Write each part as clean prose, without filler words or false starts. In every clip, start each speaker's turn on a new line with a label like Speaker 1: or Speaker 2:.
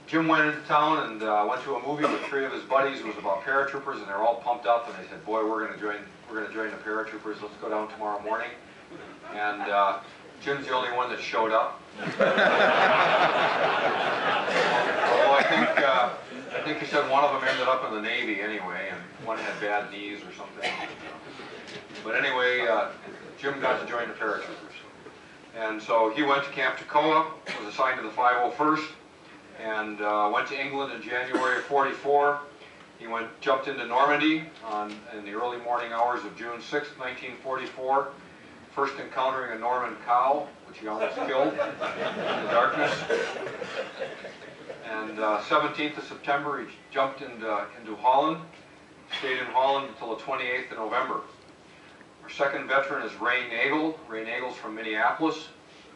Speaker 1: Jim went into town and went to a movie with 3 of his buddies. It was about paratroopers, and they're all pumped up. And they said, "Boy, we're going to join the paratroopers. Let's go down tomorrow morning." And Jim's the only one that showed up. Although I think he said one of them ended up in the Navy anyway, and one had bad knees or something. But anyway, Jim got to join the paratroopers. And so he went to Camp Toccoa, was assigned to the 501st, and went to England in January of '44. He jumped into Normandy in the early morning hours of June 6, 1944, first encountering a Norman cow, which he almost killed in the darkness. And 17th of September, he jumped into Holland, stayed in Holland until the 28th of November. Our second veteran is Ray Nagell. Ray Nagell's from Minneapolis.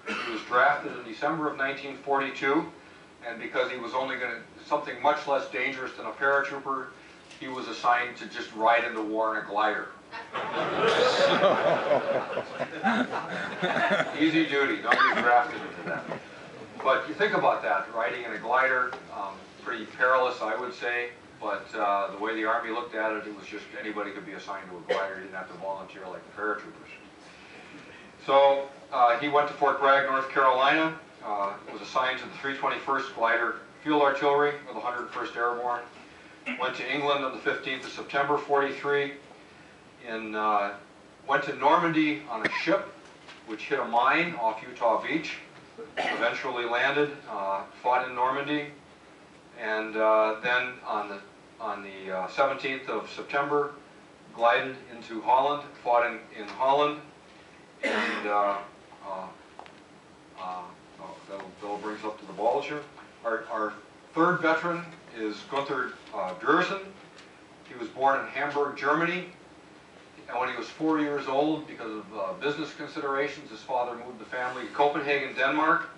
Speaker 1: He was drafted in December of 1942, and because he was only going to something much less dangerous than a paratrooper, he was assigned to just ride into war in a glider. Easy duty, don't get drafted into that. But you think about that, riding in a glider, pretty perilous, I would say. But the way the Army looked at it, it was just anybody could be assigned to a glider. You didn't have to volunteer like the paratroopers. So he went to Fort Bragg, North Carolina, was assigned to the 321st Glider Field Artillery of the 101st Airborne. Went to England on the 15th of September, '43. Went to Normandy on a ship, which hit a mine off Utah Beach. Eventually landed, fought in Normandy, and then on the 17th of September, glided into Holland, fought in Holland, and that'll bring us up to the Bulge. Our third veteran is Gunther Dierssen. He was born in Hamburg, Germany. And when he was 4 years old, because of business considerations, his father moved the family to Copenhagen, Denmark,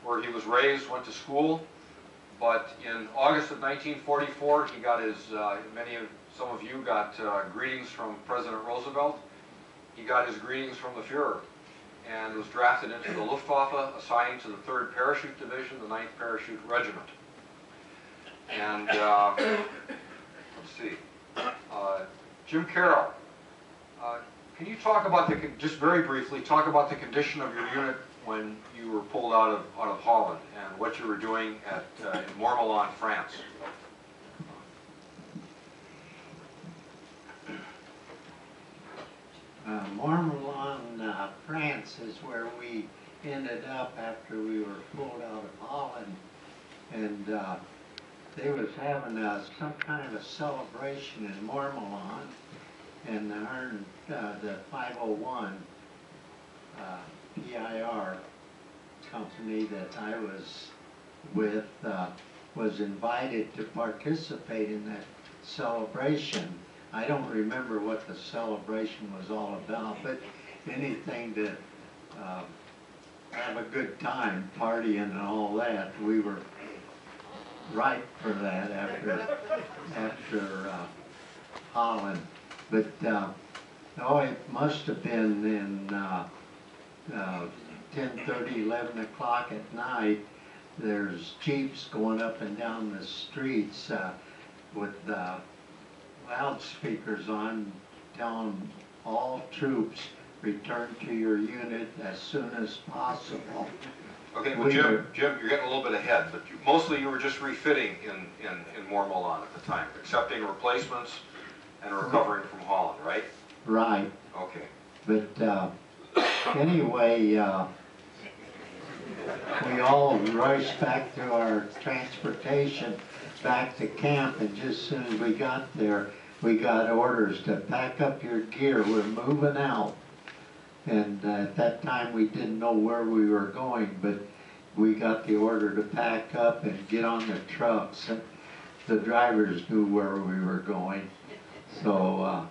Speaker 1: where he was raised, went to school. But in August of 1944, he got his, some of you got greetings from President Roosevelt. He got his greetings from the Fuhrer and was drafted into the Luftwaffe, assigned to the 3rd Parachute Division, the 9th Parachute Regiment. And let's see, Jim Carroll. Can you talk about just very briefly, talk about the condition of your unit when you were pulled out of Holland and what you were doing in Montmelon, France?
Speaker 2: Montmelon, France is where we ended up after we were pulled out of Holland, and they was having some kind of a celebration in Montmelon, and the 501 PIR company that I was with was invited to participate in that celebration. I don't remember what the celebration was all about, but anything to have a good time, partying and all that. We were ripe for that after Holland. But oh, it must have been in 10:30, 11 o'clock at night. There's jeeps going up and down the streets with loudspeakers on, telling all troops, return to your unit as soon as possible.
Speaker 1: Okay, well, Jim, you're getting a little bit ahead, but mostly you were just refitting in Montmelon at the time, accepting replacements and recovering from Holland, right?
Speaker 2: Right.
Speaker 1: Okay.
Speaker 2: But anyway, we all rushed back to our transportation back to camp, and just as soon as we got there, we got orders to pack up your gear. We're moving out. And at that time, we didn't know where we were going, but we got the order to pack up and get on the trucks. And the drivers knew where we were going. So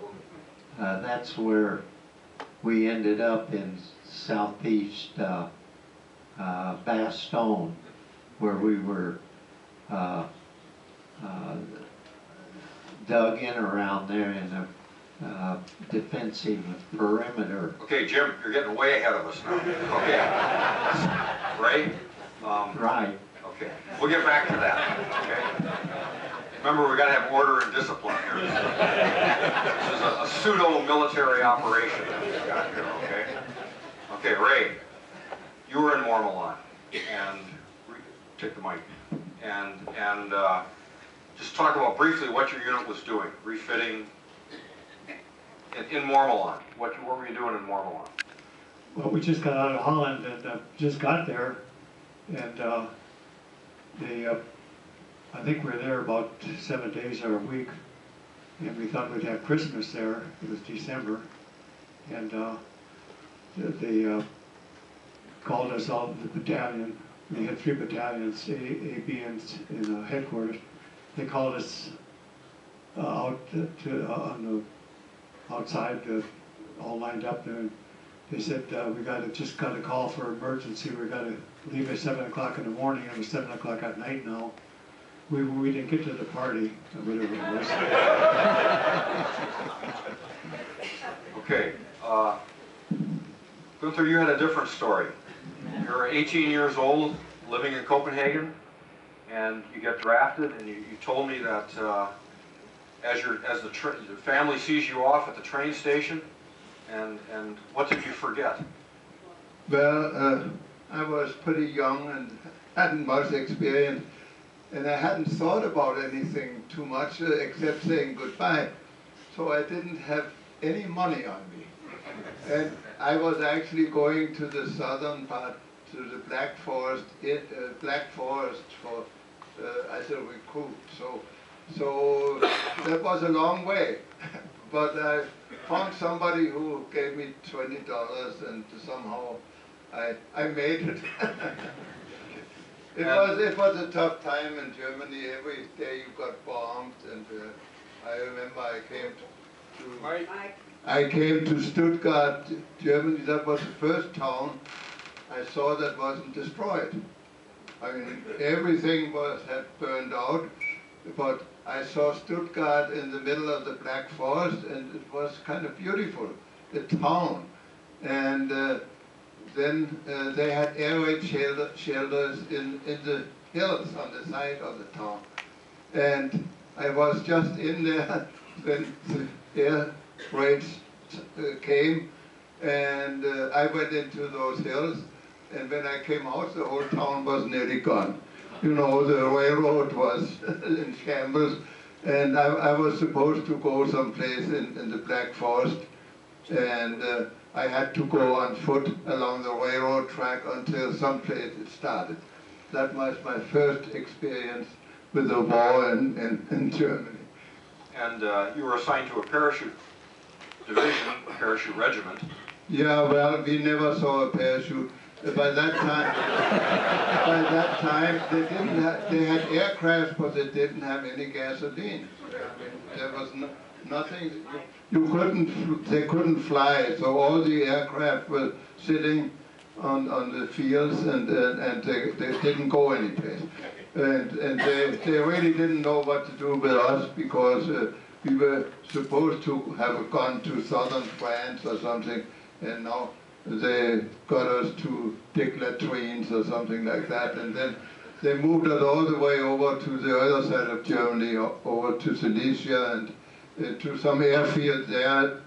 Speaker 2: that's where we ended up in southeast Bastogne, where we were dug in around there in a defensive perimeter.
Speaker 1: Okay, Jim, you're getting way ahead of us now. Okay. Ray?
Speaker 2: Right.
Speaker 1: Okay, we'll get back to that, okay? Remember, we gotta have order and discipline here. This is a pseudo-military operation that we've got here, okay? Okay, Ray, you were in Mormallon, and, take the mic, and just talk about briefly what your unit was doing, refitting in Mormallon. What were you doing in Mormallon?
Speaker 3: Well, we just got out of Holland and just got there, and I think we were there about 7 days or a week, and we thought we'd have Christmas there. It was December, and they called us out of the battalion. We had 3 battalions, A, B, and in headquarters. They called us out on the outside, all lined up there. And they said, just got a call for emergency. We got to leave at 7 o'clock in the morning. It was 7 o'clock at night now. We didn't get to the party, or whatever it was.
Speaker 1: Okay. Gunther, you had a different story. You're 18 years old, living in Copenhagen, and you get drafted, and you told me that as the family sees you off at the train station, and what did you forget?
Speaker 4: Well, I was pretty young and hadn't much experience, and I hadn't thought about anything too much except saying goodbye. So I didn't have any money on me. And I was actually going to the southern part, to the Black Forest for as a recruit. So that was a long way. But I found somebody who gave me $20, and somehow I made it. It was a tough time in Germany. Every day you got bombed, and I remember I came to Stuttgart, Germany. That was the first town I saw that wasn't destroyed. I mean, everything had burned out, but I saw Stuttgart in the middle of the Black Forest, and it was kind of beautiful, the town. And then they had air raid shelters in the hills on the side of the town. And I was just in there when the air raids came, and I went into those hills, and when I came out, the whole town was nearly gone. You know, the railroad was in shambles, and I was supposed to go someplace in the Black Forest, and I had to go on foot along the railroad track until someplace it started. That was my first experience with the war in Germany.
Speaker 1: And you were assigned to a parachute division, a parachute regiment.
Speaker 4: Yeah, well, we never saw a parachute. By that time, they had aircraft, but they didn't have any gasoline. I mean, there was nothing. They couldn't fly, so all the aircraft were sitting on the fields, and they didn't go anyplace. And they really didn't know what to do with us, because we were supposed to have gone to southern France or something, and now they got us to dig latrines or something like that, and then they moved us all the way over to the other side of Germany, over to Silesia, and to some airfield there.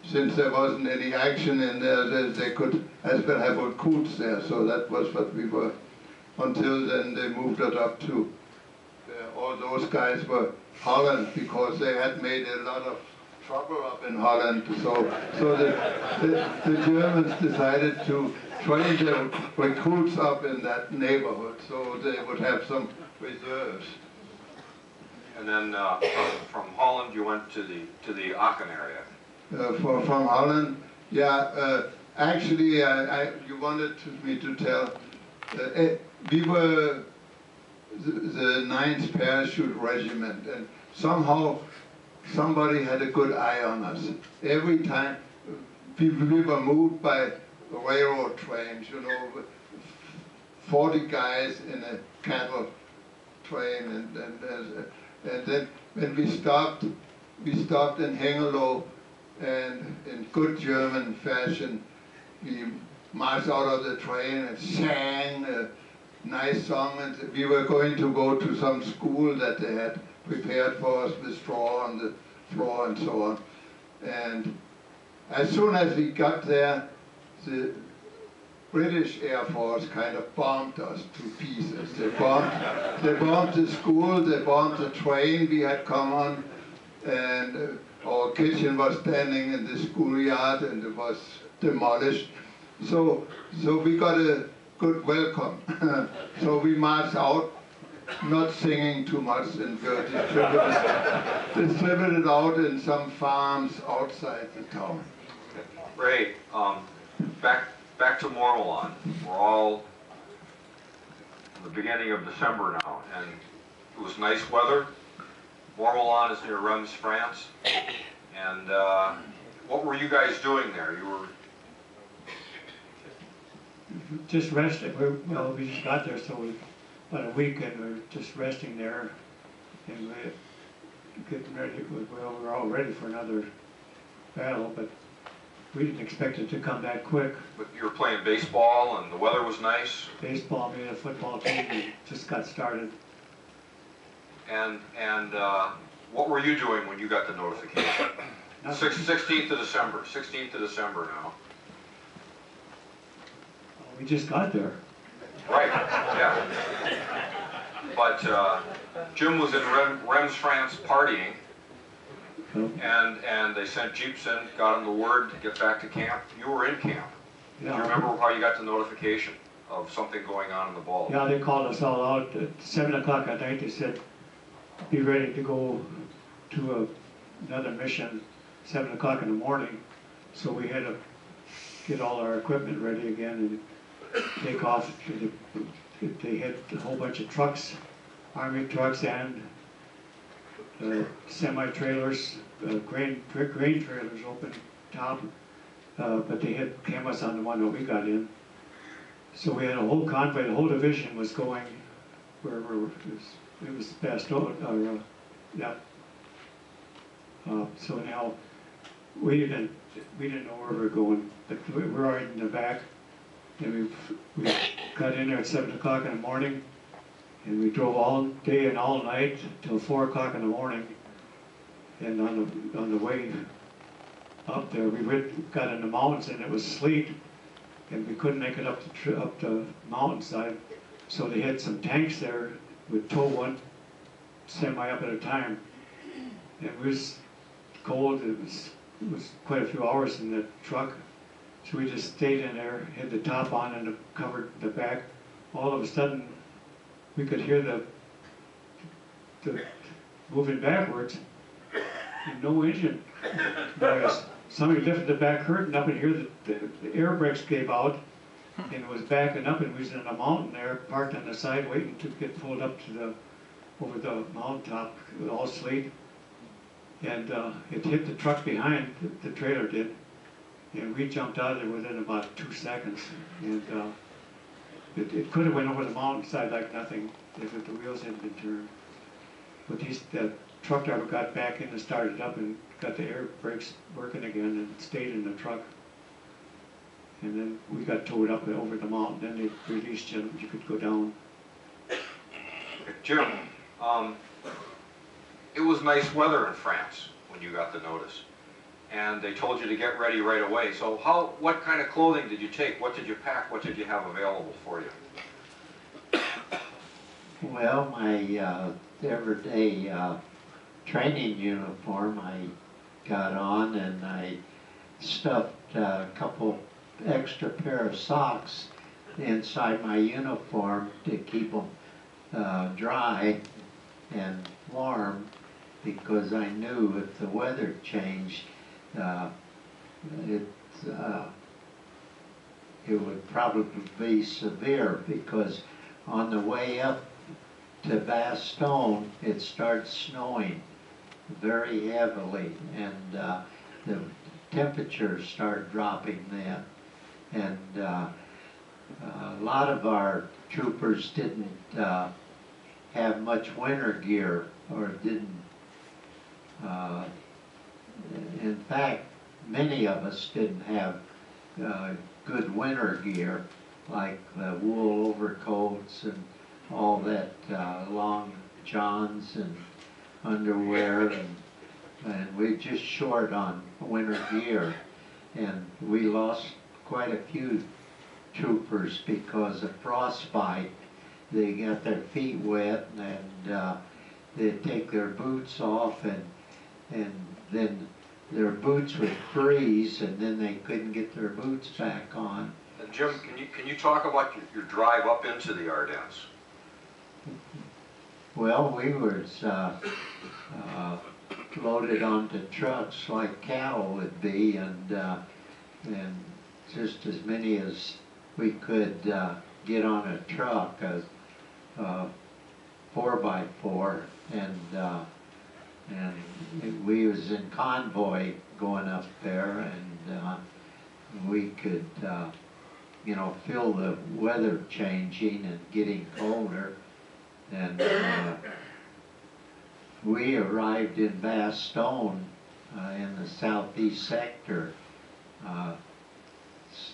Speaker 4: Since there wasn't any action in there, they could as well have recruits there, so that was what we were. Until then, they moved us up to, all those guys were Holland, because they had made a lot of trouble up in Holland. So the Germans decided to train the recruits up in that neighborhood, so they would have some reserves.
Speaker 1: And then from Holland, you went to the Aachen area.
Speaker 4: From Holland, yeah. Actually, you wanted me to tell. We were the 9th Parachute Regiment, and somehow somebody had a good eye on us. Every time we were moved by railroad trains, you know, 40 guys in a cattle train, and then when we stopped in Hengelo, and in good German fashion, we marched out of the train and sang nice song, and we were going to go to some school that they had prepared for us with straw on the floor and so on. And as soon as we got there, the British Air Force kind of bombed us to pieces. They bombed the school, they bombed the train we had come on, and our kitchen was standing in the schoolyard and it was demolished. So we got a good welcome. So we marched out, not singing too much, and distributed out in some farms outside the town.
Speaker 1: Ray, back to Mormelon. We're all in the beginning of December now, and it was nice weather. Mormelon is near Reims, France. And what were you guys doing there? You were
Speaker 3: just resting. We just got there, so about a week, and we were just resting there, and getting ready. We were all ready for another battle, but we didn't expect it to come that quick.
Speaker 1: But you were playing baseball, and the weather was nice.
Speaker 3: Baseball, we had a football team. We just got started.
Speaker 1: And what were you doing when you got the notification? 16th of December. 16th of December now.
Speaker 3: We just got there.
Speaker 1: Right. Yeah. But Jim was in Reims, France, partying. And they sent jeeps in, got him the word to get back to camp. You were in camp. Do you remember how you got the notification of something going on in the Bulge?
Speaker 3: Yeah, they called us all out at 7 o'clock at night. They said, be ready to go to another mission 7 o'clock in the morning. So we had to get all our equipment ready again and take off. They had a whole bunch of trucks, Army trucks and semi-trailers, grain trailers open top, but they had cameras on the one that we got in. So we had a whole convoy, the whole division was going where it was Bastogne, yeah. So now we didn't know where we were going, but we were right in the back, and we got in there at 7 o'clock in the morning. And we drove all day and all night till 4 o'clock in the morning. And on the way up there, we got in the mountains and it was sleet, and we couldn't make it up the mountainside. So they had some tanks there with tow one semi up at a time. And it was cold. It was quite a few hours in the truck. So we just stayed in there, had the top on and covered the back. All of a sudden, we could hear the moving backwards, and no engine noise. Somebody lifted the back curtain up, and here the air brakes gave out, and it was backing up, and we was in a mountain there, parked on the side, waiting to get pulled up to over the mountaintop. It was all sleet, and it hit the truck behind. The trailer did, and we jumped out of there within about 2 seconds, and. It could have went over the mountainside like nothing if the wheels hadn't been turned. But the truck driver got back in and started up and got the air brakes working again and stayed in the truck. And then we got towed up over the mountain. Then they released you. You could go down.
Speaker 1: Jim, it was nice weather in France when you got the notice. And they told you to get ready right away. So what kind of clothing did you take? What did you pack? What did you have available for you?
Speaker 2: Well, my everyday training uniform I got on, and I stuffed a couple extra pair of socks inside my uniform to keep them dry and warm, because I knew if the weather changed, it would probably be severe, because on the way up to Bastogne it starts snowing very heavily, and the temperatures start dropping then, and a lot of our troopers didn't have much winter gear, or didn't in fact, many of us didn't have good winter gear, like the wool overcoats and all that, long johns and underwear, and we're just short on winter gear. And we lost quite a few troopers because of frostbite. They got their feet wet, and they'd take their boots off, and then their boots would freeze, and then they couldn't get their boots back on.
Speaker 1: And Jim, can you talk about your drive up into the Ardennes?
Speaker 2: Well, we was loaded onto trucks like cattle would be, and just as many as we could get on a truck, a 4x4, and we was in convoy going up there, and we could, you know, feel the weather changing and getting colder. And we arrived in Bastogne in the southeast sector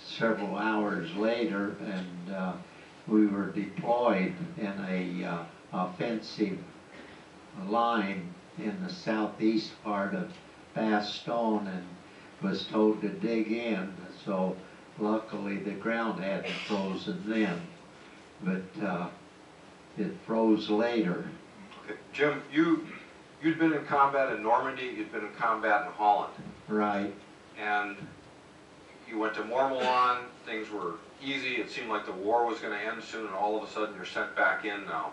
Speaker 2: several hours later, and we were deployed in a offensive line in the southeast part of Bastogne, and was told to dig in. So luckily the ground hadn't frozen then, but it froze later.
Speaker 1: Okay. Jim, you'd been in combat in Normandy, you'd been in combat in Holland.
Speaker 2: Right.
Speaker 1: And you went to Mormillon, things were easy, it seemed like the war was going to end soon, and all of a sudden you're sent back in now.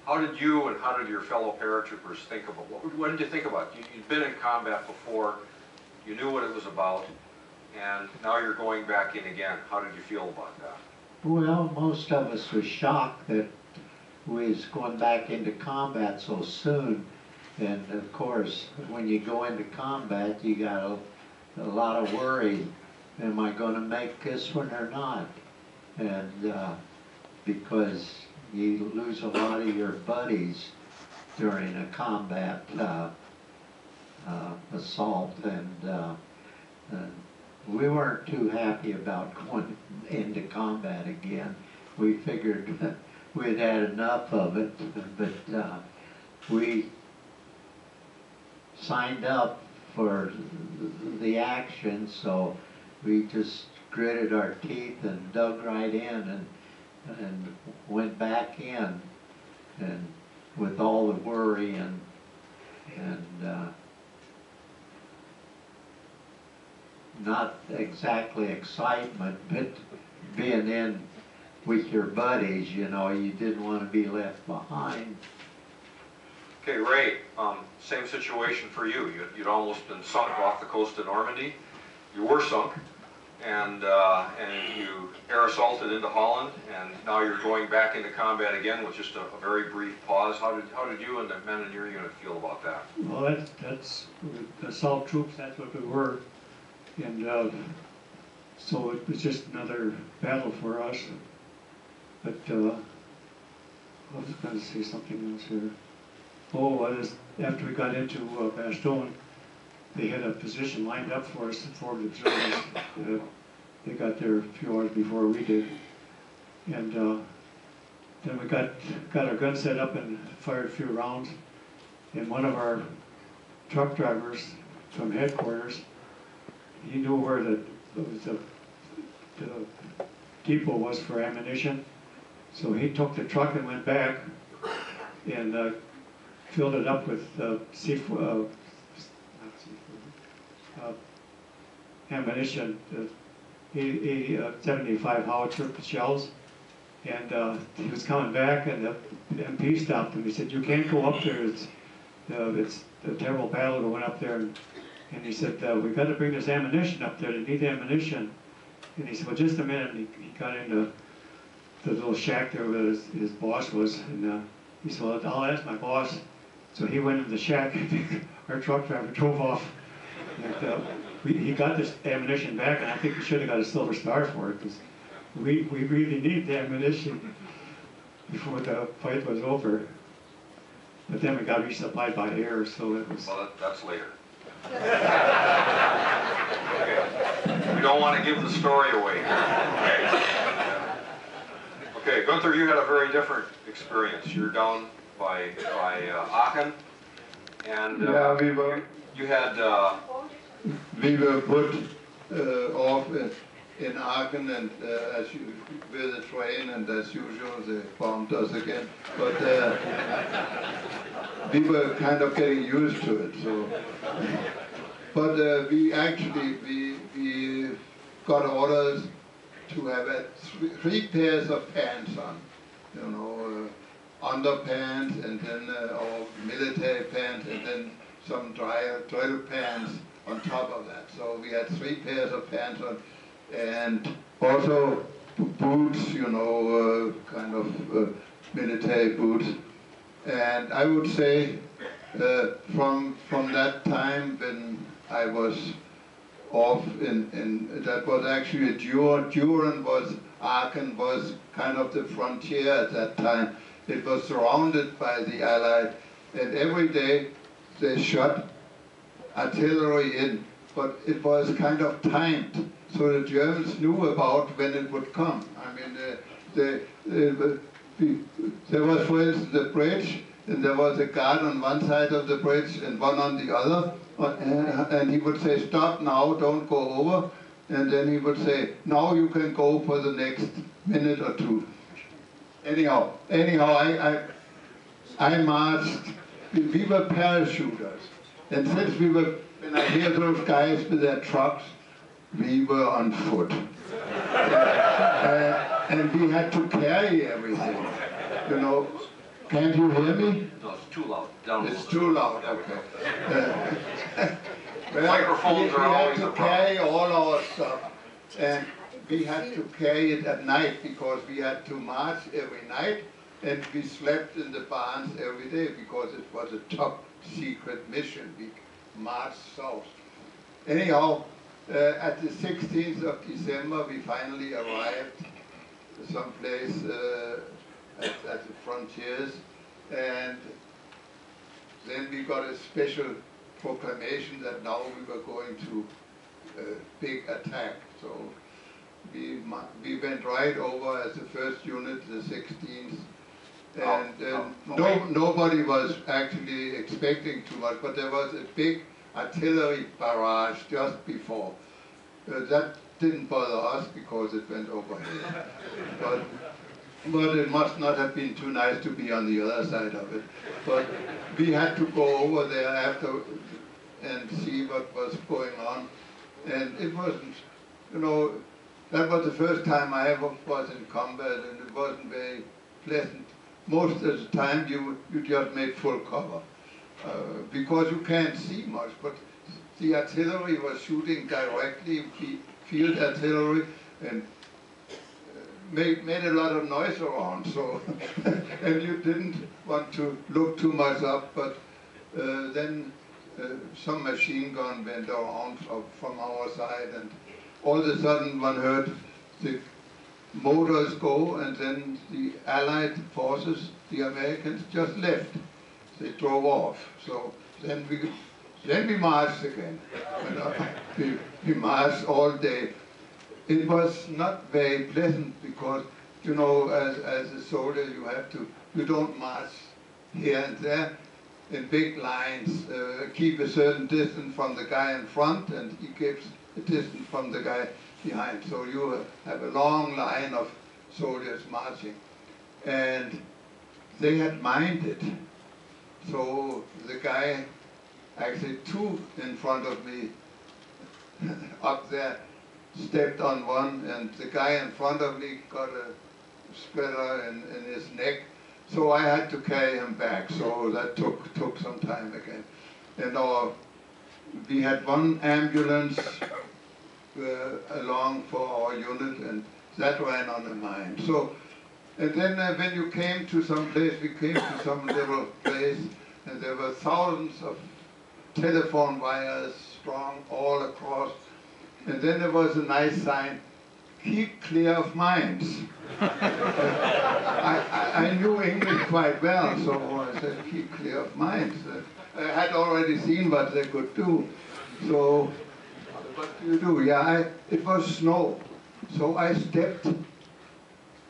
Speaker 1: How did you and how did your fellow paratroopers think about, what did you think about? You'd been in combat before, you knew what it was about, and now you're going back in again. How did you feel about that?
Speaker 2: Well, most of us were shocked that we was going back into combat so soon. And of course, when you go into combat, you got a lot of worry. Am I going to make this one or not? And because you lose a lot of your buddies during a combat assault, and we weren't too happy about going into combat again. We figured we'd had enough of it, but we signed up for the action, so we just gritted our teeth and dug right in and went back in, and with all the worry and not exactly excitement, but being in with your buddies, you know, you didn't want to be left behind.
Speaker 1: Okay, Ray, same situation for you. You'd almost been sunk off the coast of Normandy. You were sunk, and you air assaulted into Holland, and now you're going back into combat again with just a very brief pause. How did you and the men in your unit feel about that?
Speaker 3: Well, that's assault troops, that's what we were. And so it was just another battle for us. But I was going to say something else here. Oh, after we got into Bastogne, they had a position lined up for us, forward observers. They got there a few hours before we did. And then we got our gun set up and fired a few rounds. And one of our truck drivers from headquarters, he knew where the depot was for ammunition. So he took the truck and went back and filled it up with ammunition, 75 howitzer shells. And he was coming back, and the MP stopped him. He said, "You can't go up there. It's a terrible battle going up there." And he said, "We got to bring this ammunition up there. They need ammunition." And he said, "Well, just a minute." And he got into the little shack there where his boss was, and he said, "Well, I'll ask my boss." So he went into the shack, and our truck driver drove off. And he got this ammunition back, and I think we should have got a Silver Star for it, because we really need the ammunition before the fight was over. But then we got resupplied by air, so it was...
Speaker 1: Well, that's later. Okay. We don't want to give the story away here. Okay. Okay, Gunther, you had a very different experience. You're down by Aachen, and
Speaker 4: Yeah, we were
Speaker 1: you had
Speaker 4: put off in Aachen, and as you with the train, and as usual they bombed us again. But we were kind of getting used to it. So, but we actually we got orders to have three pairs of pants on, you know, underpants, and then or military pants, and then some drill pants on top of that. So we had three pairs of pants on, and also boots, you know, kind of military boots. And I would say from that time when I was off in that was actually Aachen was kind of the frontier at that time. It was surrounded by the Allied, and every day they shot artillery in, but it was kind of timed, so the Germans knew about when it would come. I mean, there was, for instance, the bridge, and there was a guard on one side of the bridge and one on the other, and he would say, "Stop now, don't go over," and then he would say, "Now you can go for the next minute or two." Anyhow, I marched. We were parachuters, and since we were, when I hear those guys with their trucks, we were on foot, and we had to carry everything. You know, can't you hear me?
Speaker 1: no, it's too loud. Down
Speaker 4: It's too loud. Okay. Well,
Speaker 1: Microphones are always
Speaker 4: we
Speaker 1: a
Speaker 4: had to carry all our stuff, and we had to carry it at night because we had to march every night, and we slept in the barns every day because it was a top secret mission. We marched south. Anyhow, at the 16th of December, we finally arrived someplace at the frontiers, and then we got a special proclamation that now we were going to big attack. So we went right over as the first unit, the 16th, and nobody was actually expecting too much, but there was a big artillery barrage just before. That didn't bother us because it went overhead. But it must not have been too nice to be on the other side of it. But we had to go over there after and see what was going on. And it wasn't, you know, that was the first time I ever was in combat, and it wasn't very pleasant. Most of the time you just made full cover because you can't see much, but the artillery was shooting directly, field artillery, and made a lot of noise around, so and you didn't want to look too much up, but then some machine gun went around from our side, and all of a sudden one heard the motors go, and then the Allied forces, the Americans, just left. They drove off. So then we marched again. We marched all day. It was not very pleasant because, you know, as a soldier, you don't march here and there in big lines, keep a certain distance from the guy in front, and he keeps a distance from the guy behind. So you have a long line of soldiers marching. And they had mined it. So the guy, actually two in front of me, up there, stepped on one, and the guy in front of me got a splitter in his neck. So I had to carry him back, so that took some time again. And we had one ambulance along for our unit, and that ran on a mine. So, and then when you came to some place, we came to some little place, and there were thousands of telephone wires strung all across. And then there was a nice sign, "Keep clear of mines." I knew English quite well, so I said, "Keep clear of mines." I had already seen what they could do. So, what do you do? Yeah, it was snow. So I stepped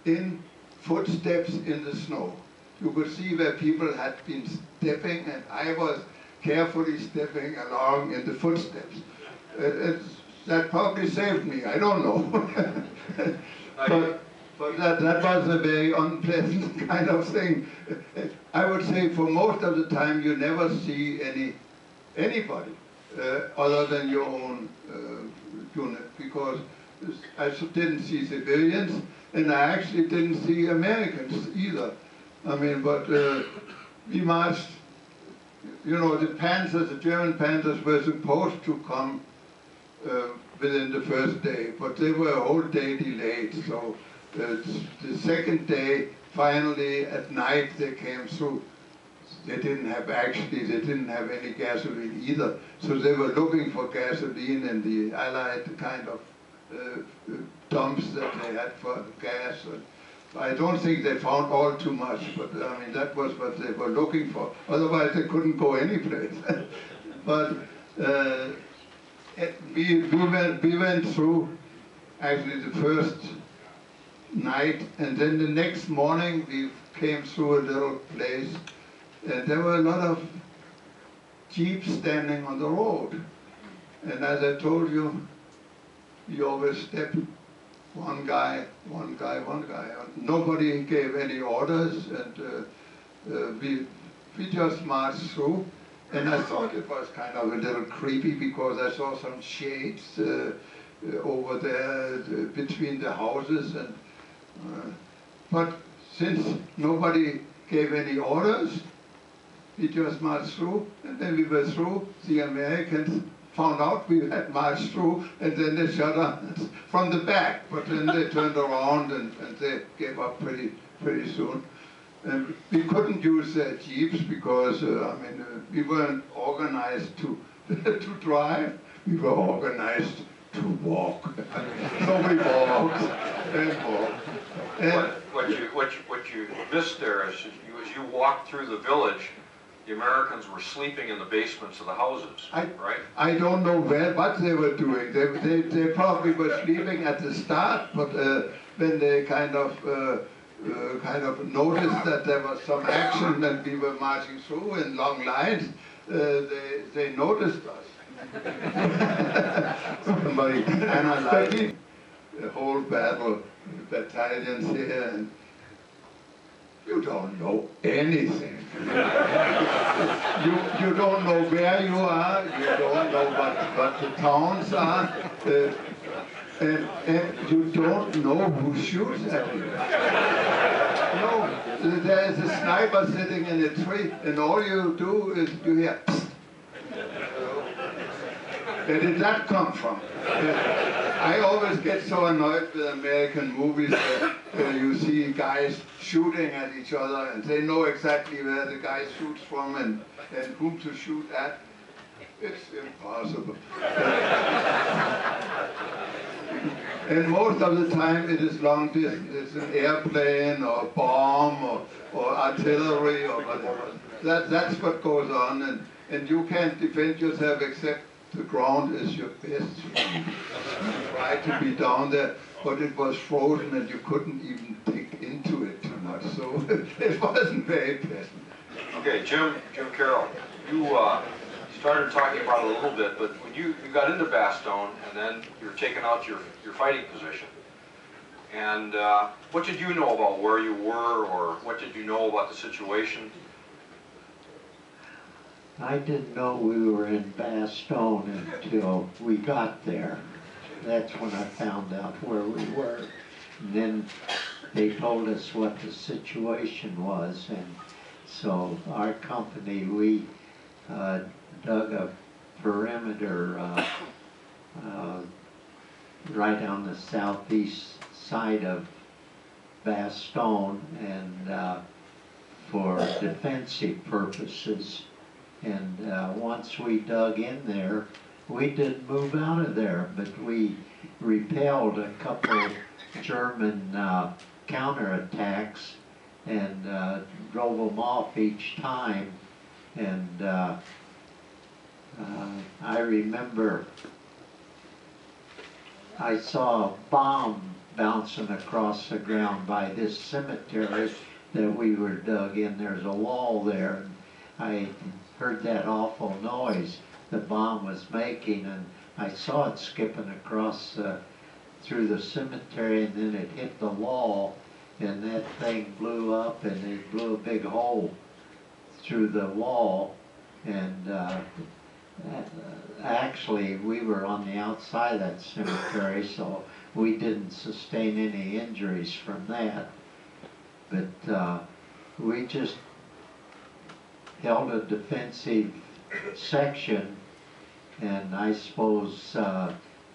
Speaker 4: in footsteps in the snow. You could see where people had been stepping, and I was carefully stepping along in the footsteps. That probably saved me, I don't know. But that was a very unpleasant kind of thing. I would say for most of the time you never see anybody other than your own unit, because I didn't see civilians, and I actually didn't see Americans either. I mean, but we marched, you know, the Panthers, the German Panthers were supposed to come within the first day, but they were a whole day delayed. So the second day, finally at night they came through. They didn't have any gasoline either. So they were looking for gasoline in the Allied kind of dumps that they had for gas. I don't think they found all too much, but I mean that was what they were looking for. Otherwise they couldn't go anyplace. But we went through actually the first night, and then the next morning we came through a little place, and there were a lot of jeeps standing on the road. And as I told you, we always stepped one guy. Nobody gave any orders, and we just marched through. And I thought it was kind of a little creepy because I saw some shades over there between the houses. And but since nobody gave any orders, we just marched through, and then we were through. The Americans found out we had marched through, and then they shot us from the back. But then they turned around and they gave up pretty soon. And we couldn't use their jeeps because I mean we weren't organized to drive. We were organized to walk. So we walked and walked. And
Speaker 1: what you missed there is as you walked through the village, the Americans were sleeping in the basements of the houses, right?
Speaker 4: I don't know what they were doing. They probably were sleeping at the start, but when they kind of noticed that there was some action and we were marching through in long lines, they noticed us. Somebody analyzing the whole battle, battalions here, and you don't know anything. You don't know where you are, you don't know what the towns are, and you don't know who shoots at you. No, there's a sniper sitting in a tree, and all you do is you hear, psst. Where did that come from? I always get so annoyed with American movies where you see guys shooting at each other, and they know exactly where the guy shoots from and whom to shoot at. It's impossible. And most of the time it is long distance. It's an airplane or bomb or artillery or whatever. That's what goes on, and you can't defend yourself except the ground is your best. You try to be down there, but it was frozen and you couldn't even dig into it too much, so it wasn't very pleasant.
Speaker 1: Okay, Jim Carroll, you started talking about it a little bit, but when you got into Bastogne and then you were taking out your fighting position, and what did you know about where you were, or what did you know about the situation?
Speaker 2: I didn't know we were in Bastogne until we got there. That's when I found out where we were. And then they told us what the situation was, and so our company, we dug a perimeter right on the southeast side of Bastogne, and for defensive purposes. And once we dug in there, we didn't move out of there, but we repelled a couple German counterattacks and drove them off each time. And I remember I saw a bomb bouncing across the ground by this cemetery that we were dug in. There's a wall there. I heard that awful noise the bomb was making, and I saw it skipping across through the cemetery, and then it hit the wall, and that thing blew up, and it blew a big hole through the wall. And actually, we were on the outside of that cemetery, so we didn't sustain any injuries from that. But we just held a defensive section, and I suppose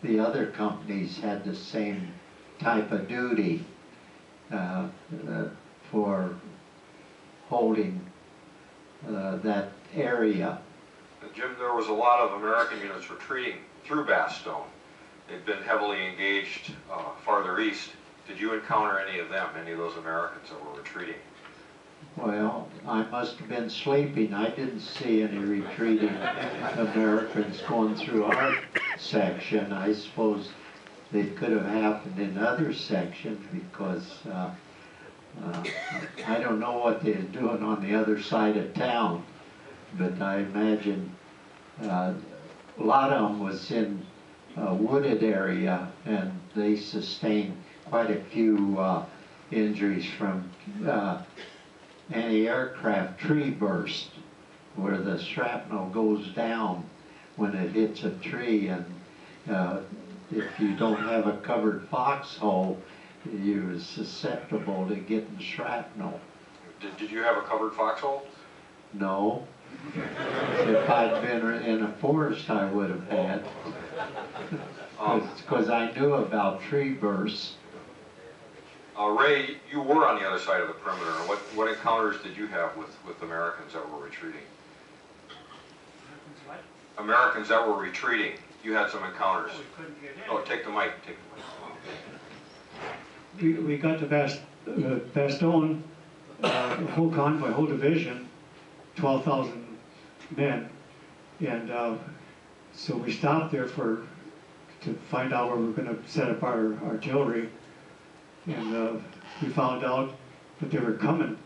Speaker 2: the other companies had the same type of duty for holding that area.
Speaker 1: Jim, there was a lot of American units retreating through Bastogne. They'd been heavily engaged farther east. Did you encounter any of them, any of those Americans that were retreating?
Speaker 2: Well, I must have been sleeping. I didn't see any retreating Americans going through our section. I suppose it could have happened in other sections because I don't know what they were doing on the other side of town, but I imagine a lot of them was in a wooded area, and they sustained quite a few injuries from anti-aircraft tree burst, where the shrapnel goes down when it hits a tree, and if you don't have a covered foxhole, you're susceptible to getting shrapnel.
Speaker 1: Did you have a covered foxhole?
Speaker 2: No. If I'd been in a forest, I would have had. Because I knew about tree bursts.
Speaker 1: Ray, you were on the other side of the perimeter. What encounters did you have with Americans that were retreating?
Speaker 5: What?
Speaker 1: Americans that were retreating. You had some encounters.
Speaker 5: Oh, we couldn't get in.
Speaker 1: Oh, take the mic. Take the mic.
Speaker 3: We got to Bastogne, the whole convoy, whole division, 12,000 men, and so we stopped there to find out where we were going to set up our artillery, and we found out that they were coming.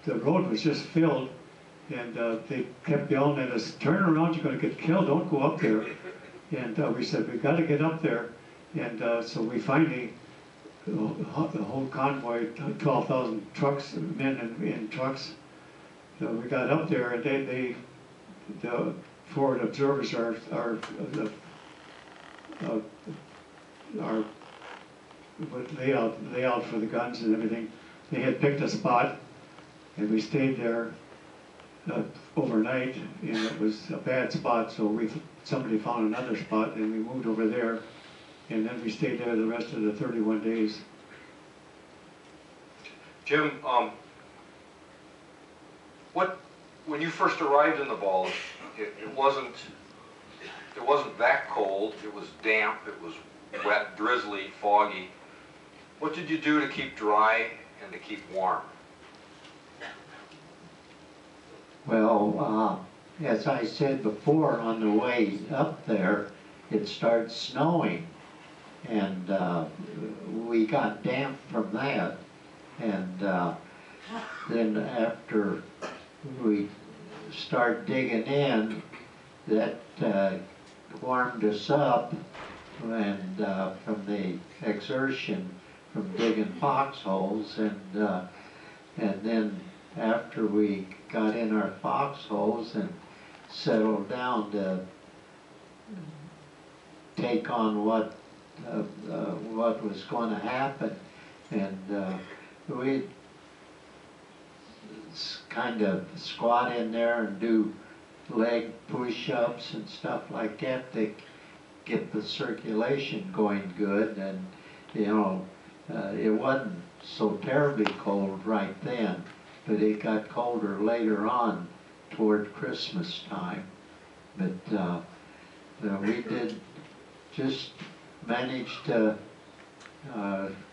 Speaker 3: The road was just filled, and they kept yelling at us, "Turn around, you're going to get killed, don't go up there." And we said, "We've got to get up there," and so we finally, the whole convoy, 12,000 trucks, men in trucks. So we got up there, and the forward observers lay out for the guns and everything. They had picked a spot, and we stayed there overnight, and it was a bad spot, so somebody found another spot, and we moved over there, and then we stayed there the rest of the 31 days.
Speaker 1: Jim, when you first arrived in the Bulge, it wasn't that cold. It was damp. It was wet, drizzly, foggy. What did you do to keep dry and to keep warm?
Speaker 2: Well, as I said before, on the way up there, it started snowing, and we got damp from that. And then after we started digging in, that warmed us up, and from the exertion from digging foxholes, and then after we got in our foxholes and settled down to take on what was going to happen, and we'd kind of squat in there and do leg push-ups and stuff like that to get the circulation going good. And it wasn't so terribly cold right then, but it got colder later on toward Christmas time. But we did just manage to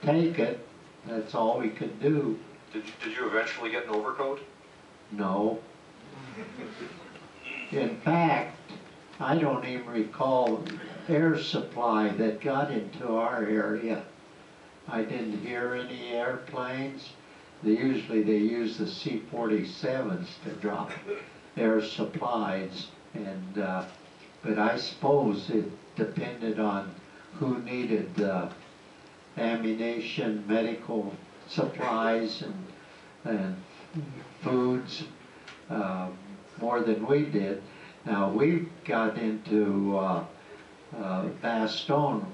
Speaker 2: take it. That's all we could do.
Speaker 1: Did you eventually get an overcoat?
Speaker 2: No. In fact, I don't even recall air supply that got into our area. I didn't hear any airplanes. Usually they use the C-47s to drop air supplies, and but I suppose it depended on who needed ammunition, medical supplies, and foods more than we did. Now we got into Bastogne.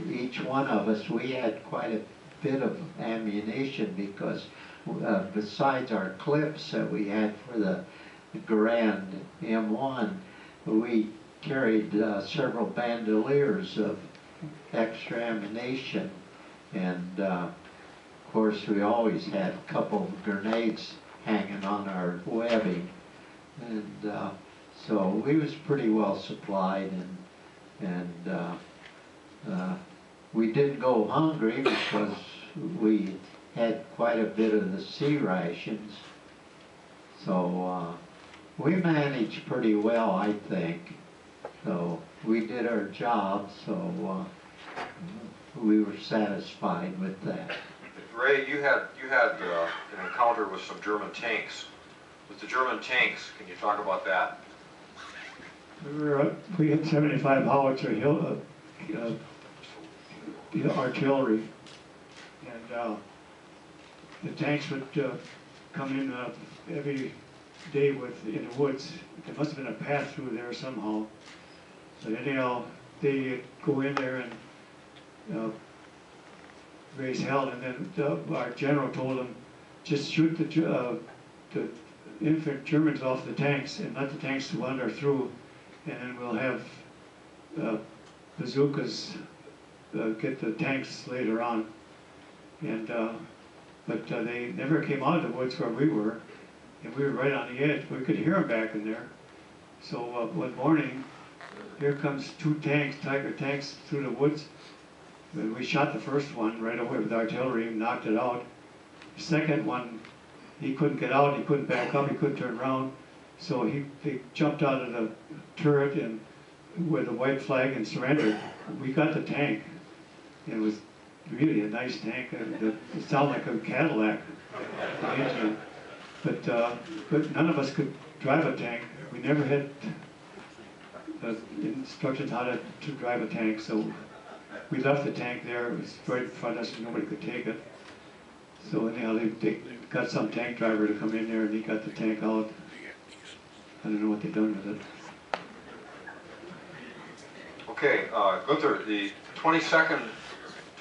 Speaker 2: Each one of us, we had quite a bit of ammunition because besides our clips that we had for the Grand M1, we carried several bandoliers of extra ammunition, and of course we always had a couple of grenades hanging on our webbing, and so we was pretty well supplied, and we didn't go hungry because we had quite a bit of the sea rations, so we managed pretty well, I think. So we did our job, so we were satisfied with that.
Speaker 1: Ray, you had an encounter with some German tanks. With the German tanks, can you talk about that?
Speaker 3: We had 75 howitzer artillery, and the tanks would come in every day in the woods. There must have been a path through there somehow. But anyhow, they go in there and raise hell, and then our general told them, just shoot the infant Germans off the tanks and let the tanks wander through, and then we'll have bazookas get the tanks later on. And but they never came out of the woods where we were, and we were right on the edge. We could hear them back in there. So one morning, here comes two tanks, Tiger tanks, through the woods. And we shot the first one right away with artillery and knocked it out. The second one, he couldn't get out, he couldn't back up, he couldn't turn around. So they jumped out of the turret and with a white flag and surrendered. We got the tank. It was really a nice tank. It sounded like a Cadillac, the engine. But none of us could drive a tank. We never had instructions how to drive a tank, so we left the tank there. It was right in front of us and nobody could take it. So anyhow, they got some tank driver to come in there and he got the tank out. I don't know what they've done with it.
Speaker 1: Okay, Gunther, the 22nd,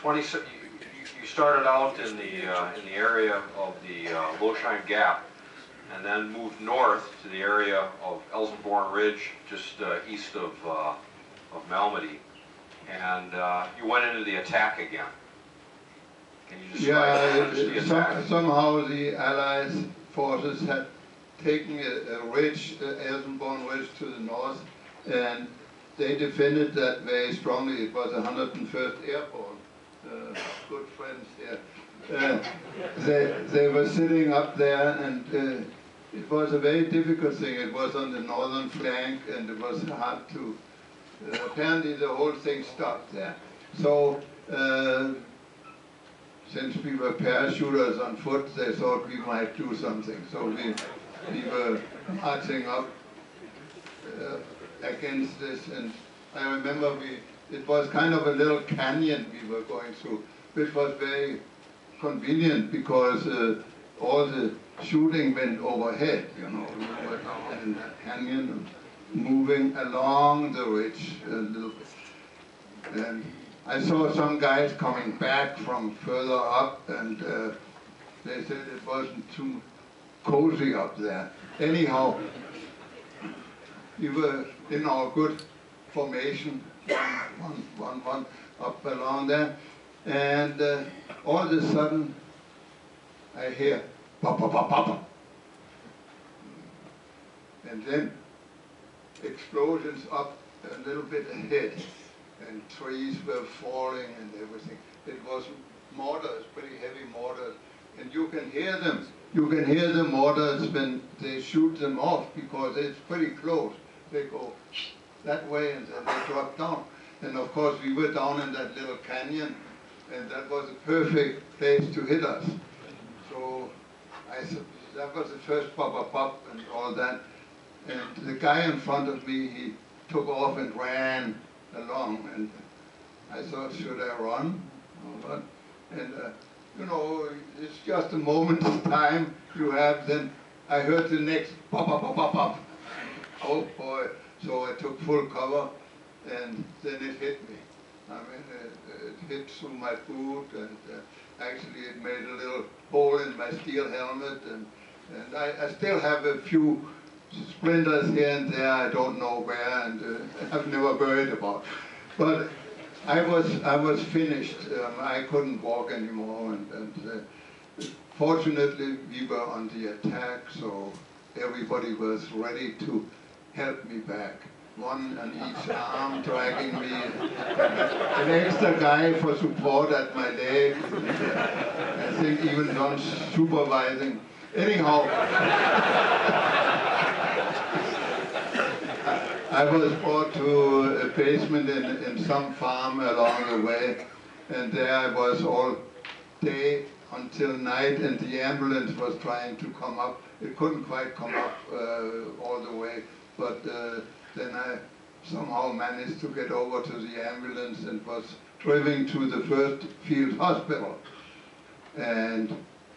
Speaker 1: you started out in the area of the Lowshine Gap, and then moved north to the area of Elsenborn Ridge, just east of Malmedy, and you went into the attack again. Can you describe the attack?
Speaker 4: Somehow the Allies forces had taken a ridge, the Elsenborn Ridge to the north, and they defended that very strongly. It was 101st Airborne, good friends here. They were sitting up there, and it was a very difficult thing. It was on the northern flank, and it was hard to. Apparently, the whole thing stopped there. So, since we were parachuters on foot, they thought we might do something. So we were marching up against this, and I remember it was kind of a little canyon we were going through, which was very convenient because all the shooting went overhead, you know, we were down in that canyon and moving along the ridge a little bit. And I saw some guys coming back from further up, and they said it wasn't too cozy up there. Anyhow, we were in our good formation, one up along there, and all of a sudden I hear papa, papa, papa, and then explosions up a little bit ahead, and trees were falling and everything. It was mortars, pretty heavy mortars, and you can hear them. You can hear the mortars when they shoot them off because it's pretty close. They go that way and then they drop down. And of course we were down in that little canyon, and that was a perfect place to hit us. So that was the first pop and all that. And the guy in front of me, he took off and ran along, and I thought, should I run or what? And you know, it's just a moment's time you have. Then I heard the next pop, pop, pop, pop, pop. Oh boy! So I took full cover, and then it hit me. I mean, it hit through my boot, and actually it made a little hole in my steel helmet, and I still have a few splinters here and there. I don't know where, and I've never worried about. But I was finished. I couldn't walk anymore, and fortunately we were on the attack, so everybody was ready to help me back. One on each arm dragging me, an extra guy for support at my leg. I think even one supervising. Anyhow, I was brought to a basement in some farm along the way, and there I was all day until night, and the ambulance was trying to come up. It couldn't quite come up all the way, but then I somehow managed to get over to the ambulance and was driven to the 1st Field Hospital. And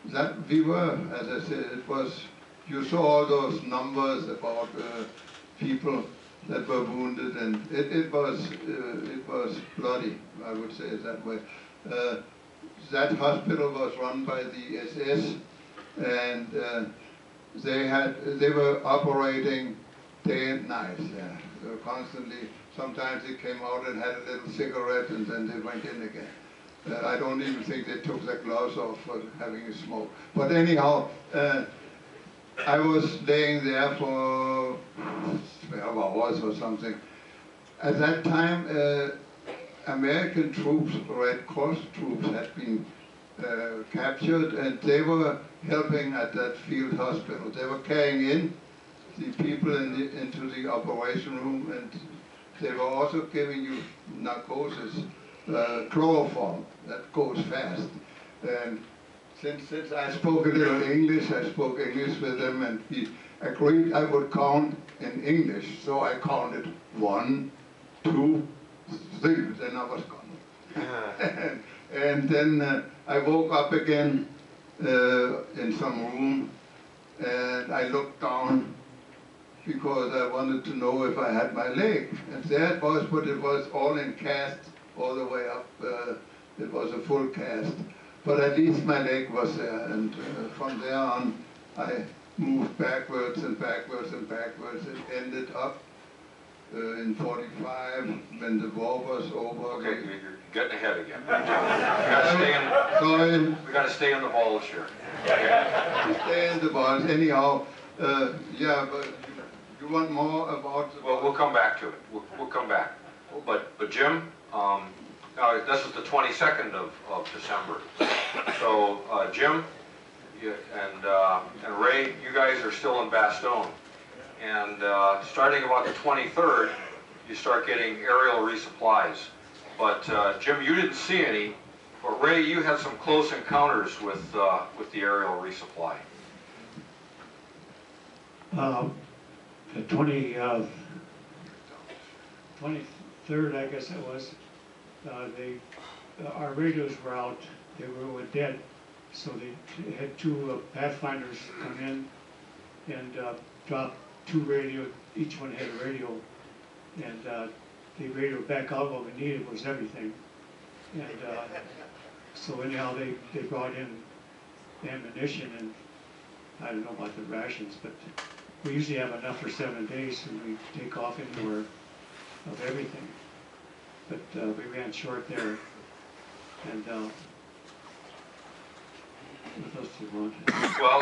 Speaker 4: that we were, as I said, it was, you saw all those numbers about people that were wounded, and it was bloody, I would say it that way. That hospital was run by the SS, and they were operating day and night. Yeah. They were constantly, sometimes they came out and had a little cigarette and then they went in again. I don't even think they took their gloves off for having a smoke. But anyhow, I was laying there for 12 hours or something. At that time, American troops, Red Cross troops, had been captured, and they were helping at that field hospital. They were carrying in the people into the operation room, and they were also giving you narcosis, chloroform, that goes fast. And since I spoke a little English, I spoke English with them, and we agreed I would count in English. So I counted 1, 2, 3, then I was gone. And then I woke up again in some room, and I looked down because I wanted to know if I had my leg. And there it was, but it was all in cast all the way up. It was a full cast. But at least my leg was there, and from there on I moved backwards and backwards and backwards. It ended up in 45 when the war was over.
Speaker 1: Okay, you're getting ahead again. We got to stay in the Bulge here. Okay.
Speaker 4: Stay in the Bulge. Anyhow, yeah, but you want more about...
Speaker 1: Well, we'll come back to it. We'll come back. But Jim, now this is the 22nd of December. So Jim and Ray, you guys are still in Bastogne. And starting about the 23rd, you start getting aerial resupplies. But Jim, you didn't see any, but Ray, you had some close encounters with the aerial resupply.
Speaker 3: The 23rd, I guess it was, our radios were out, they were dead, so they had 2 Pathfinders come in and drop 2 radios, each one had a radio, and they radioed back out what we needed was everything. And so anyhow, they brought in ammunition, and I don't know about the rations, but we usually have enough for 7 days, and we take off anywhere of everything. But we ran short there, and what else do you want?
Speaker 1: Well,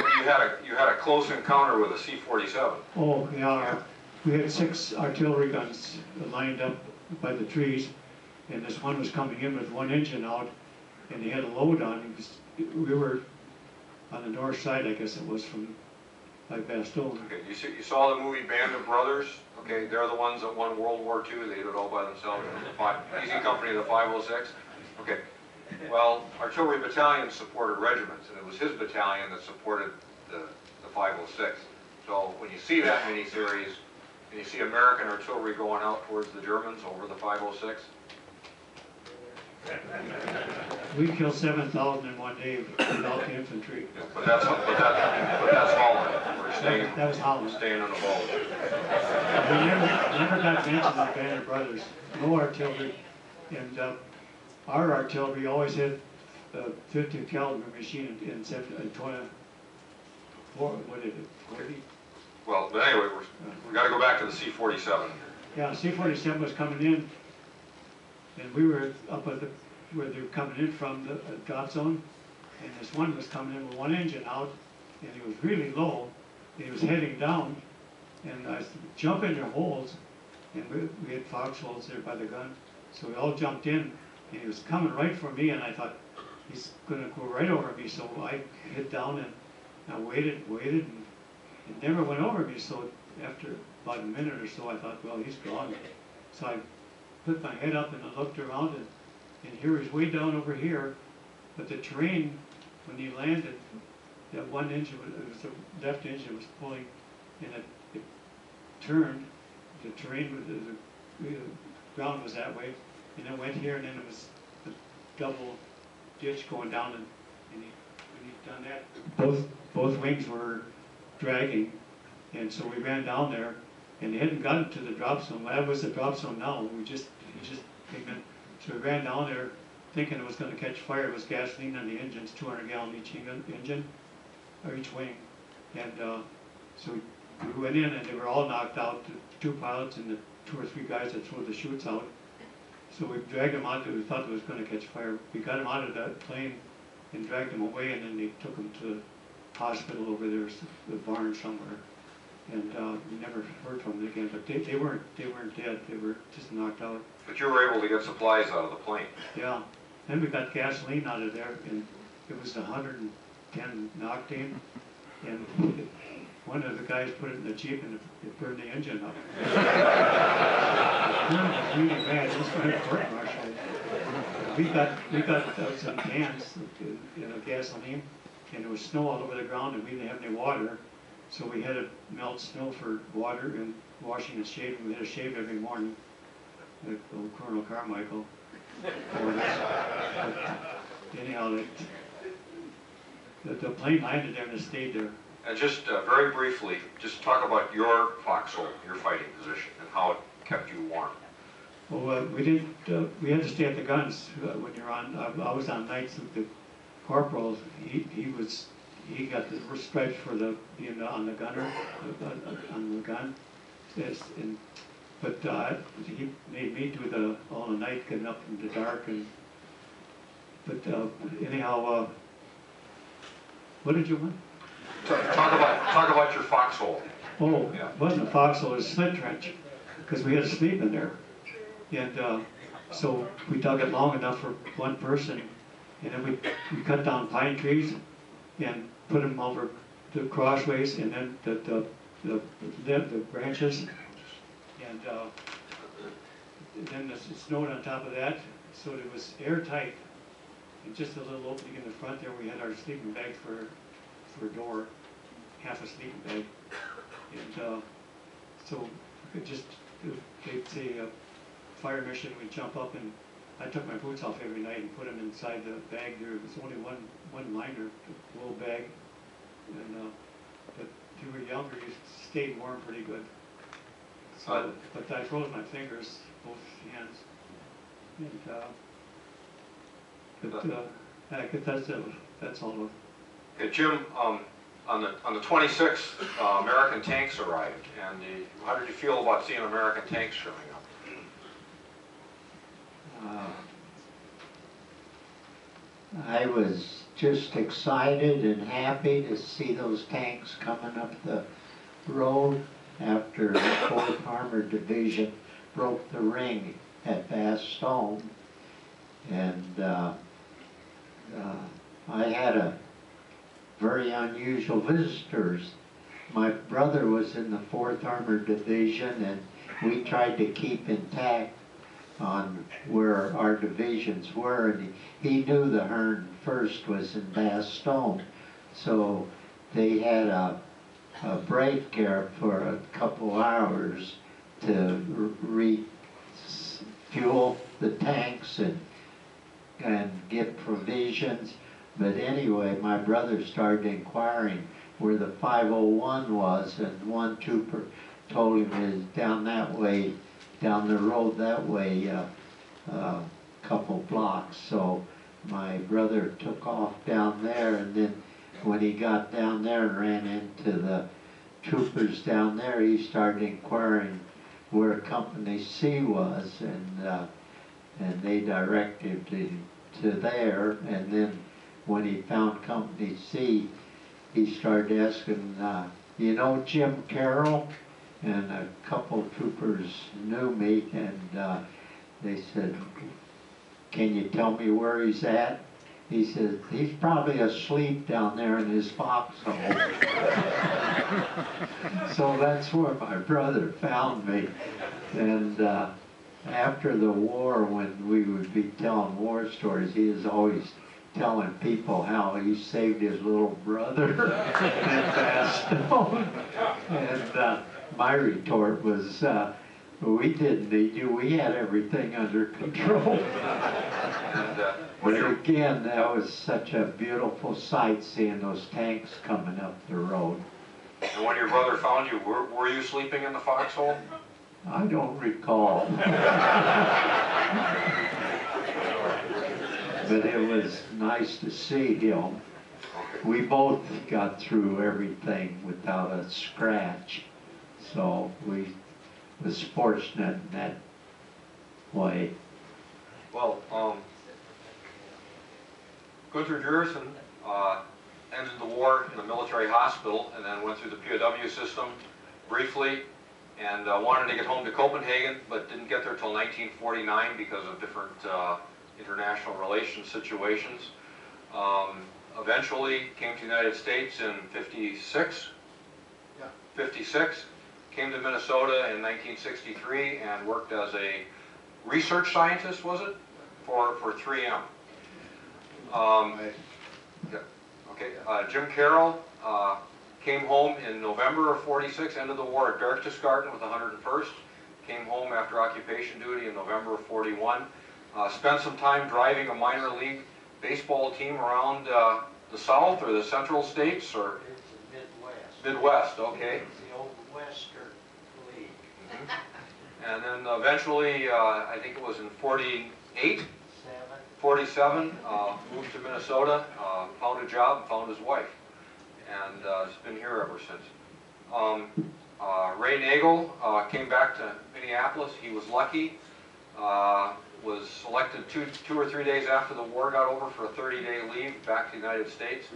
Speaker 1: you had a close encounter with a C-47.
Speaker 3: Oh, yeah, we had 6 artillery guns lined up by the trees, and this one was coming in with 1 engine out, and he had a load on. We were on the north side, I guess it was, by Bastogne.
Speaker 1: Okay, you saw the movie Band of Brothers? Okay, they're the ones that won World War II. They did it all by themselves. Easy Company of the 506. Okay, Well, artillery battalions supported regiments, and it was his battalion that supported the 506. So when you see that miniseries, and you see American artillery going out towards the Germans over the 506,
Speaker 3: We killed 7,000 in one day without the infantry.
Speaker 1: but that's Holland. We're staying,
Speaker 3: That was Holland.
Speaker 1: staying on the Bulge.
Speaker 3: We never got mentioned in the Banner Brothers. No artillery. And our artillery always had 50 caliber machine in 20. What did it? 40?
Speaker 1: Well, but anyway, we got to go back to the C-47.
Speaker 3: Yeah, C-47 was coming in, and we were up at where they were coming in from the drop zone, and this one was coming in with one engine out, and he was really low, and he was heading down, and I said, jump in your holes, and we had foxholes there by the gun, so we all jumped in, and he was coming right for me, and I thought, he's gonna go right over me, so I hit down and I waited, and it never went over me, so after about a minute or so, I thought, well, he's gone. So I put my head up and I looked around, and here he's way down over here, but the terrain, when he landed, that one engine, it was the left engine was pulling, and it turned, the terrain, the ground was that way, and it went here, and then it was a double ditch going down, and when he'd done that, both wings were dragging, and so we ran down there, and they hadn't gotten to the drop zone. That was the drop zone now. He just came in. So we ran down there thinking it was going to catch fire. It was gasoline on the engines, 200-gallon each engine, or each wing. And so we went in, and they were all knocked out, the 2 pilots and the 2 or 3 guys that threw the chutes out. So we dragged them out. We thought it was going to catch fire. We got them out of that plane and dragged them away, and then they took them to the hospital over there, the barn somewhere. And we never heard from them again. But they weren't dead. They were just knocked out.
Speaker 1: But you were able to get supplies out of the plane.
Speaker 3: Yeah. Then we got gasoline out of there, and it was 110 octane. And one of the guys put it in the Jeep, and it burned the engine up. It was really bad. It was for a court martial. We got some cans of gasoline, and there was snow all over the ground, and we didn't have any water. So we had to melt snow for water and washing and shaving. We had to shave every morning, like old Colonel Carmichael. Anyhow, the plane landed there and it stayed there.
Speaker 1: And just very briefly, just talk about your foxhole, your fighting position, and how it kept you warm.
Speaker 3: Well, we had to stay at the guns when you're on. I was on nights with the corporal. He got the stripes for being on the gunner, on the gun. Yes, but he made me do all the night, getting up in the dark. But anyhow, what did you want?
Speaker 1: Talk about your foxhole.
Speaker 3: Oh,
Speaker 1: Yeah.
Speaker 3: it wasn't a foxhole, it was a slit trench, because we had to sleep in there. And so we dug it long enough for one person, and then we cut down pine trees and put them over the crossways, and then the branches, and then it snowed on top of that, so it was airtight, and just a little opening in the front there. We had our sleeping bag for a door, half a sleeping bag, and so they'd say fire mission, we'd jump up, and I took my boots off every night and put them inside the bag there. It was only one liner, a little bag, and but if you were younger, you stayed warm pretty good. So, but I froze my fingers, both hands, and that's all.
Speaker 1: Okay, Jim, on the 26th, American tanks arrived, and how did you feel about seeing American tanks showing up?
Speaker 2: I was just excited and happy to see those tanks coming up the road after the 4th Armored Division broke the ring at Bastogne. And I had a very unusual visitors. My brother was in the 4th Armored Division, and we tried to keep intact on where our divisions were, and he knew the 101st was in Bastogne, so they had a break there for a couple hours to refuel the tanks and get provisions. But anyway, my brother started inquiring where the 501 was, and one trooper told him it was down that way, down the road that way, a couple blocks. So my brother took off down there, and then when he got down there and ran into the troopers down there, he started inquiring where Company C was, and they directed him to there. And then when he found Company C, he started asking, you know Jim Carroll? And a couple of troopers knew me, and they said, can you tell me where he's at? He said, he's probably asleep down there in his foxhole. So that's where my brother found me. And after the war, when we would be telling war stories, he was always telling people how he saved his little brother in Bastogne. And my retort was, we didn't need you, we had everything under control. But again, that was such a beautiful sight, seeing those tanks coming up the road.
Speaker 1: And when your brother found you, were you sleeping in the foxhole?
Speaker 2: I don't recall. But it was nice to see him. We both got through everything without a scratch. So we was fortunate in that way.
Speaker 1: Well, Gunther Dierssen ended the war in a military hospital and then went through the POW system briefly and wanted to get home to Copenhagen, but didn't get there till 1949 because of different international relations situations. Eventually came to the United States in 56, came to Minnesota in 1963 and worked as a research scientist, was it, for 3M. Jim Carroll came home in November of 46, ended the war at Berchtesgaden with the 101st, came home after occupation duty in November of 41, spent some time driving a minor league baseball team around the South or the Central States, or?
Speaker 2: Midwest.
Speaker 1: Midwest, okay.
Speaker 2: The old Western League.
Speaker 1: And then eventually, I think it was in 47, moved to Minnesota, found a job, found his wife, and has been here ever since. Ray Nagell came back to Minneapolis. He was lucky, was selected two or 3 days after the war got over for a 30-day leave back to the United States.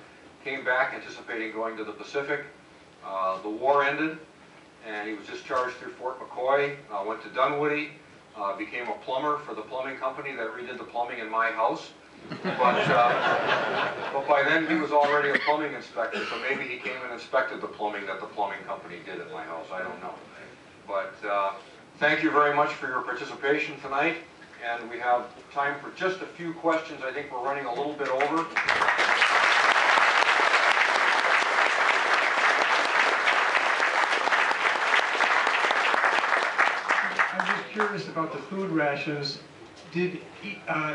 Speaker 1: Came back anticipating going to the Pacific. The war ended, and he was discharged through Fort McCoy, went to Dunwoody, became a plumber for the plumbing company that redid the plumbing in my house. But by then he was already a plumbing inspector, so maybe he came and inspected the plumbing that the plumbing company did at my house. I don't know. But thank you very much for your participation tonight, and we have time for just a few questions. I think we're running a little bit over.
Speaker 5: I'm just curious about the food rations. Did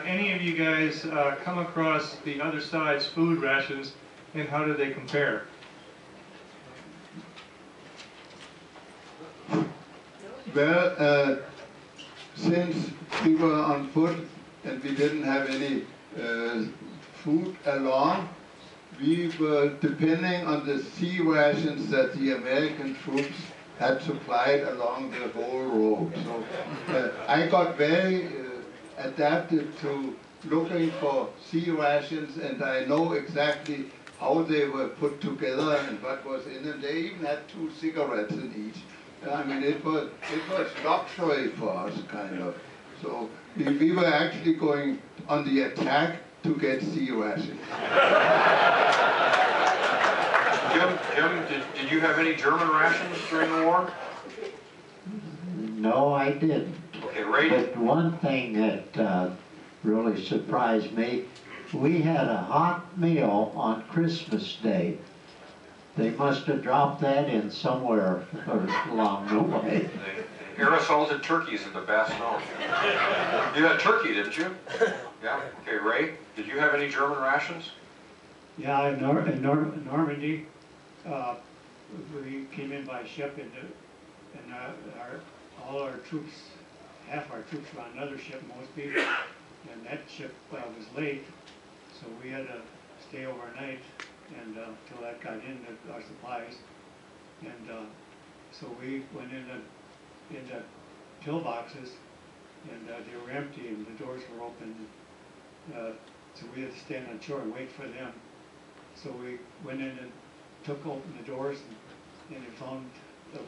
Speaker 5: any of you guys come across the other side's food rations, and how did they compare?
Speaker 4: Well, since we were on foot and we didn't have any food along, we were depending on the sea rations that the American troops had supplied along the whole road. So I got very adapted to looking for sea rations, and I know exactly how they were put together and what was in them. They even had 2 cigarettes in each. I mean, it was luxury for us, kind of. So we were actually going on the attack to get sea rations.
Speaker 1: Jim, did you have any German rations during the war?
Speaker 2: No, I didn't.
Speaker 1: Okay, Ray?
Speaker 2: But one thing that really surprised me, we had a hot meal on Christmas Day. They must have dropped that in somewhere along the way.
Speaker 1: They aerosoled turkeys in the Bastogne. You had turkey, didn't you? Yeah. Okay, Ray, did you have any German rations?
Speaker 3: Yeah, in Normandy, we came in by ship, and all our troops, half our troops were on another ship, Mosby, and that ship was late, so we had to stay overnight and till that got in our supplies, and so we went into pillboxes, and they were empty and the doors were open, so we had to stand on shore and wait for them. So we went in and took open the doors and we found the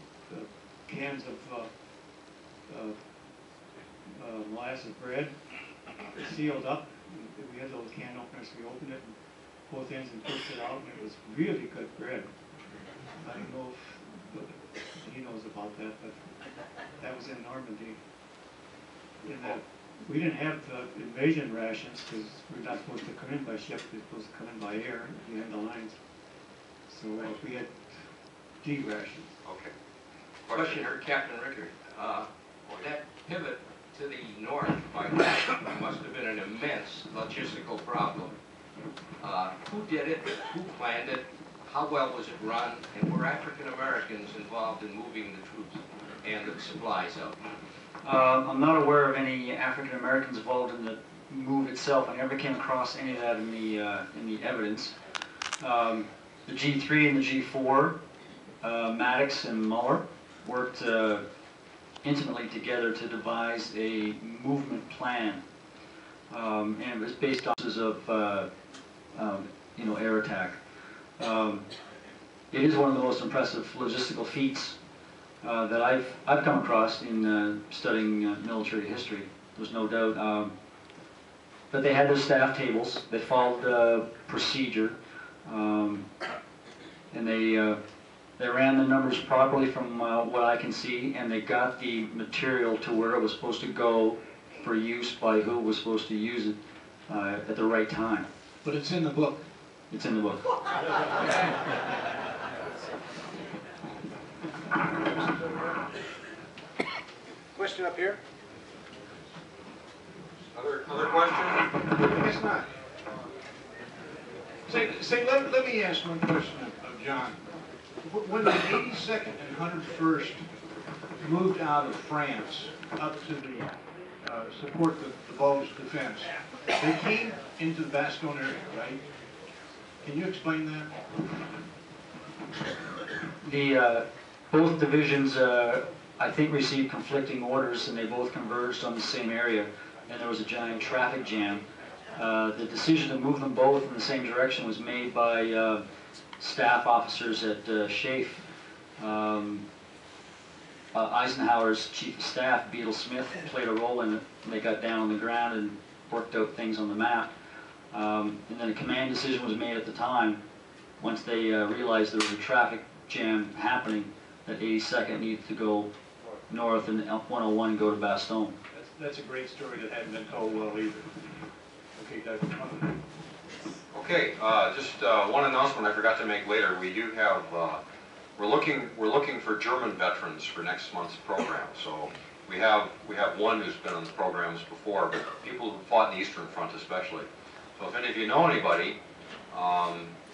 Speaker 3: cans of molasses bread sealed up. We had little can openers, we opened it and both ends and pushed it out, and it was really good bread. I don't know if he knows about that, but that was in Normandy. And we didn't have the invasion rations because we're not supposed to come in by ship, we're supposed to come in by air behind the lines. So we had D rations.
Speaker 1: Okay.
Speaker 6: Question for Captain Rickard. That pivot to the north by land must have been an immense logistical problem. Who did it? Who planned it? How well was it run? And were African Americans involved in moving the troops and the supplies out?
Speaker 7: I'm not aware of any African Americans involved in the move itself. I never came across any of that in the evidence. The G3 and the G4, Maddox and Muller worked intimately together to devise a movement plan, and it was based on air attack. It is one of the most impressive logistical feats that I've come across in studying military history. There's no doubt. But they had their staff tables. They followed procedure, and they ran the numbers properly from what I can see, and they got the material to where it was supposed to go for use by who was supposed to use it at the right time.
Speaker 8: But it's in the book.
Speaker 7: It's in the book.
Speaker 8: Question up here?
Speaker 1: Other questions?
Speaker 8: I guess not. Let me ask one question of John. When the 82nd and 101st moved out of France up to the support the Bulge defense, they came into the Bastogne area, right? Can you explain that?
Speaker 7: Both divisions, I think, received conflicting orders, and they both converged on the same area, and there was a giant traffic jam. The decision to move them both in the same direction was made by staff officers at SHAEF. Eisenhower's chief of staff, Beadle Smith, played a role in it. They got down on the ground and worked out things on the map. And then a command decision was made at the time, once they realized there was a traffic jam happening, that 82nd needed to go north and 101 go to Bastogne.
Speaker 8: That's a great story that hadn't been told well either. Okay, Dr. Muller.
Speaker 1: Okay, just one announcement I forgot to make later. We do have, we're looking for German veterans for next month's program. So we have one who's been on the programs before, but people who fought in the Eastern Front especially. So if any of you know anybody,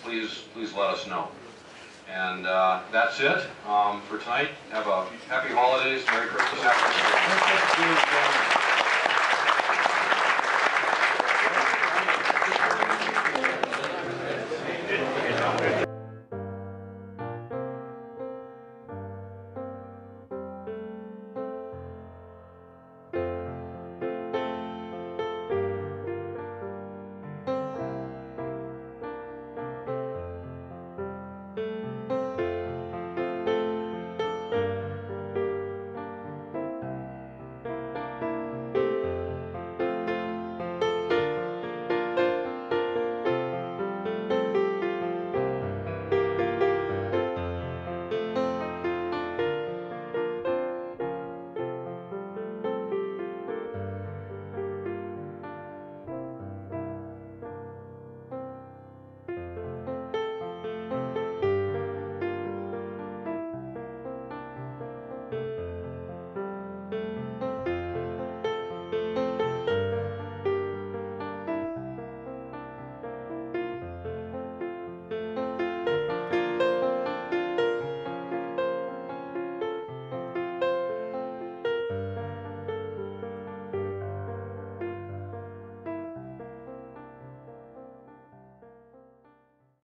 Speaker 1: please let us know. And that's it for tonight. Have a happy holidays, Merry Christmas, Happy New Year.